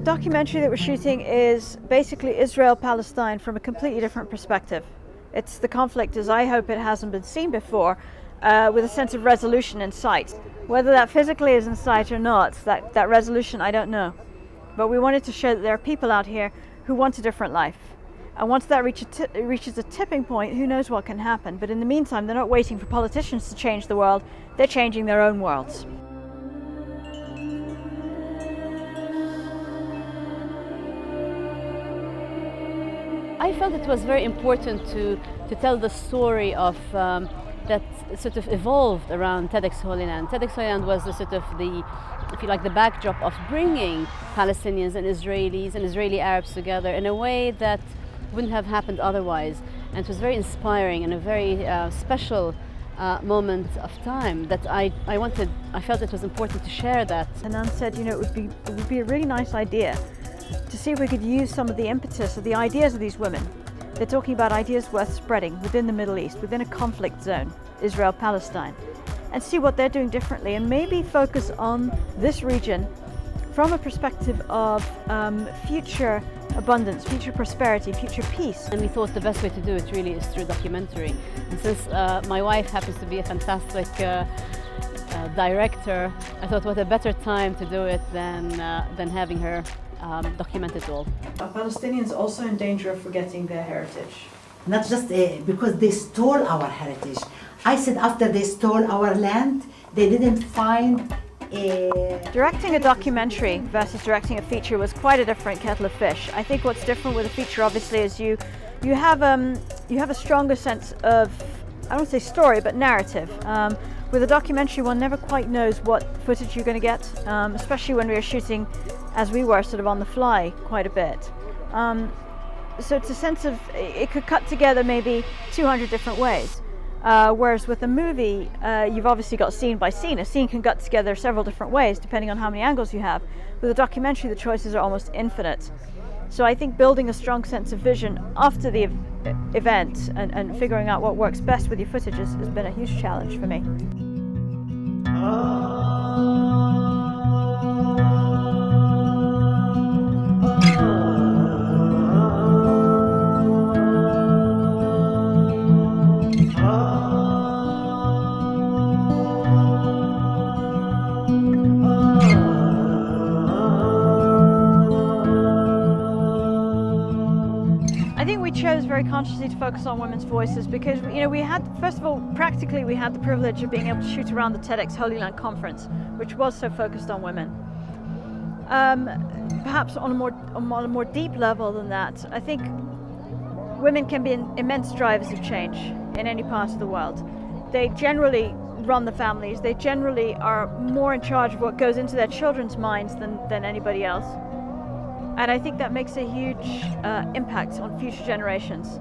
documentary that we're shooting is basically Israel-Palestine from a completely different perspective. It's the conflict as I hope it hasn't been seen before, with a sense of resolution in sight. Whether that physically is in sight or not, that resolution, I don't know. But we wanted to show that there are people out here who want a different life. And once that reaches a tipping point, who knows what can happen. But in the meantime, they're not waiting for politicians to change the world, they're changing their own worlds. I felt it was very important to tell the story of that sort of evolved around TEDx Holy Land. TEDx Holy Land was the sort of if you like, the backdrop of bringing Palestinians and Israelis and Israeli Arabs together in a way that wouldn't have happened otherwise. And it was very inspiring and a very special moment of time that I felt it was important to share that. Hanan said, you know, it would be a really nice idea to see if we could use some of the impetus of the ideas of these women. They're talking about ideas worth spreading within the Middle East, within a conflict zone, Israel-Palestine, and see what they're doing differently and maybe focus on this region from a perspective of future abundance, future prosperity, future peace. And we thought the best way to do it really is through documentary. And since my wife happens to be a fantastic director, I thought what a better time to do it than having her document it all. Are Palestinians also in danger of forgetting their heritage? Not just because they stole our heritage. I said after they stole our land, they didn't find a... Directing a documentary versus directing a feature was quite a different kettle of fish. I think what's different with a feature obviously is you have a stronger sense of, I don't want to say story, but narrative. With a documentary, one never quite knows what footage you're going to get, especially when we were shooting, as we were, sort of on the fly quite a bit. So it's a sense of, it could cut together maybe 200 different ways. Whereas with a movie, you've obviously got scene by scene. A scene can cut together several different ways depending on how many angles you have. With a documentary, the choices are almost infinite. So I think building a strong sense of vision after the event and figuring out what works best with your footage has been a huge challenge for me. I think we chose very consciously to focus on women's voices because, you know, we had, first of all, practically we had the privilege of being able to shoot around the TEDx Holy Land conference, which was so focused on women. Perhaps on a more deep level than that, I think women can be immense drivers of change in any part of the world. They generally run the families, they generally are more in charge of what goes into their children's minds than anybody else. And I think that makes a huge impact on future generations.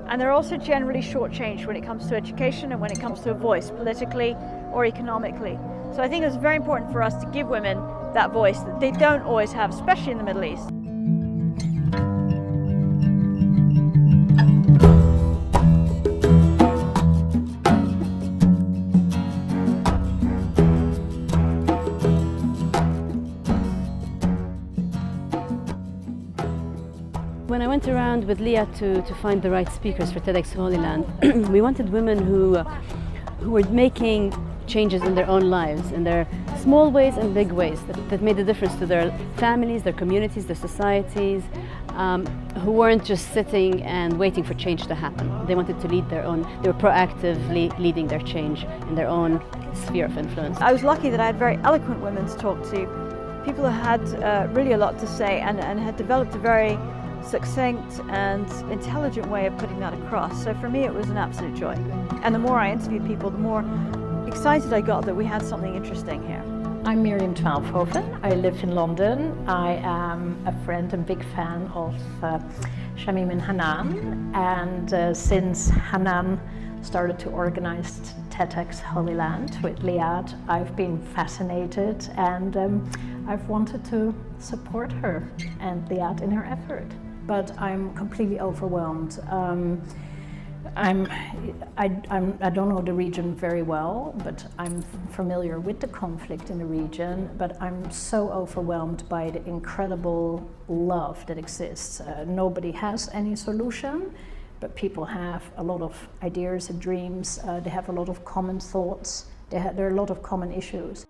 And they're also generally shortchanged when it comes to education and when it comes to a voice, politically or economically. So I think it's very important for us to give women that voice that they don't always have, especially in the Middle East. When I went around with Leah to find the right speakers for TEDx Holy Land, we wanted women who were making changes in their own lives, in their small ways and big ways, that made a difference to their families, their communities, their societies, who weren't just sitting and waiting for change to happen. They wanted to lead their own, they were proactively leading their change in their own sphere of influence. I was lucky that I had very eloquent women to talk to, people who had really a lot to say and had developed a very succinct and intelligent way of putting that across. So for me it was an absolute joy. And the more I interviewed people, the more excited I got that we had something interesting here. I'm Miriam Twaalfhoven. I live in London. I am a friend and big fan of Shamim and Hanan. And since Hanan started to organize TEDx Holy Land with Liad, I've been fascinated and I've wanted to support her and Liad in her effort. But I'm completely overwhelmed. I don't know the region very well, but I'm familiar with the conflict in the region, but I'm so overwhelmed by the incredible love that exists. Nobody has any solution, but people have a lot of ideas and dreams. They have a lot of common thoughts. There are a lot of common issues.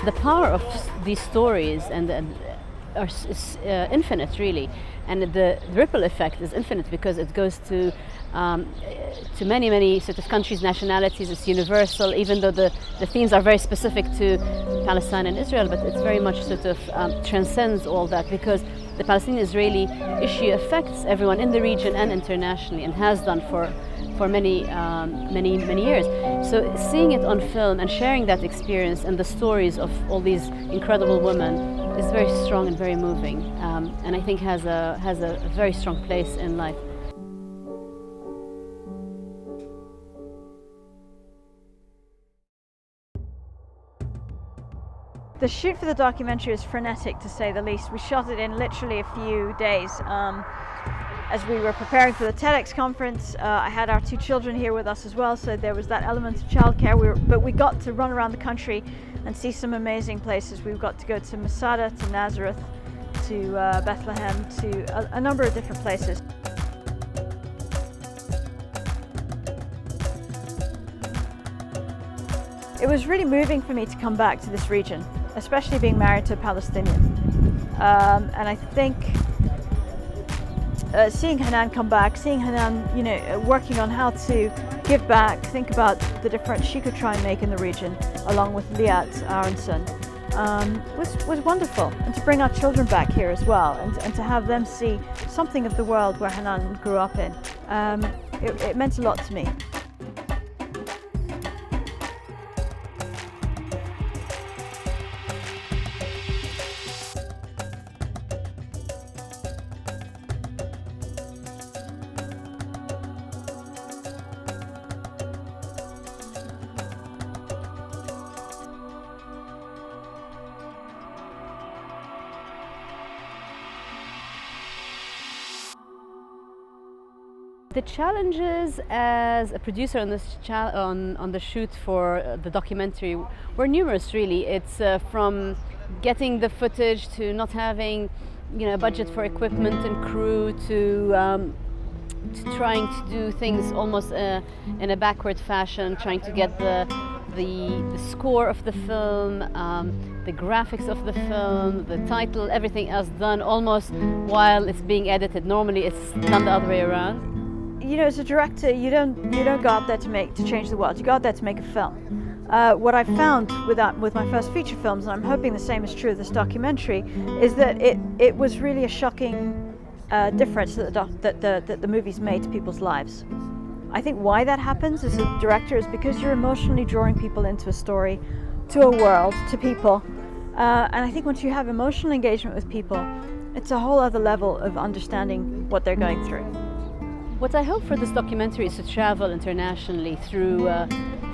The power of these stories is infinite, really, and the ripple effect is infinite because it goes to many sort of countries, nationalities. It's universal, even though the themes are very specific to Palestine and Israel, but it's very much sort of transcends all that because the Palestinian-Israeli issue affects everyone in the region and internationally, and has done for many years. So seeing it on film and sharing that experience and the stories of all these incredible women is very strong and very moving, and I think has a very strong place in life. The shoot for the documentary is frenetic, to say the least. We shot it in literally a few days. As we were preparing for the TEDx conference, I had our 2 children here with us as well, so there was that element of childcare. But we got to run around the country and see some amazing places. We got to go to Masada, to Nazareth, to Bethlehem, to a number of different places. It was really moving for me to come back to this region, especially being married to a Palestinian. And I think seeing Hanan come back, seeing Hanan, working on how to give back, think about the difference she could try and make in the region, along with Liat, our son, was wonderful. And to bring our children back here as well, and to have them see something of the world where Hanan grew up in, it meant a lot to me. The challenges as a producer on this on the shoot for the documentary were numerous, really. It's from getting the footage to not having, a budget for equipment and crew to trying to do things almost in a backward fashion, trying to get the score of the film, the graphics of the film, the title, everything else done almost while it's being edited. Normally it's done the other way around. As a director, you don't go out there to change the world. You go out there to make a film. What I found with my first feature films, and I'm hoping the same is true of this documentary, is that it was really a shocking difference that the movies made to people's lives. I think why that happens as a director is because you're emotionally drawing people into a story, to a world, to people. And I think once you have emotional engagement with people, it's a whole other level of understanding what they're going through. What I hope for this documentary is to travel internationally through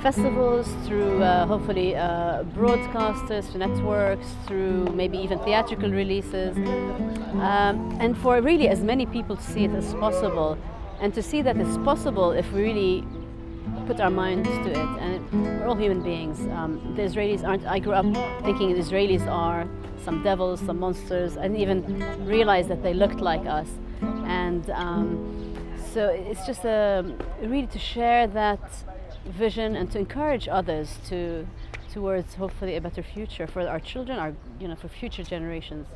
festivals, through hopefully broadcasters, networks, through maybe even theatrical releases, and for really as many people to see it as possible, and to see that it's possible if we really put our minds to it. And we're all human beings. The Israelis aren't. I grew up thinking the Israelis are some devils, some monsters. I didn't even realize that they looked like us, and. So it's just really to share that vision and to encourage others towards hopefully a better future for our children, for future generations.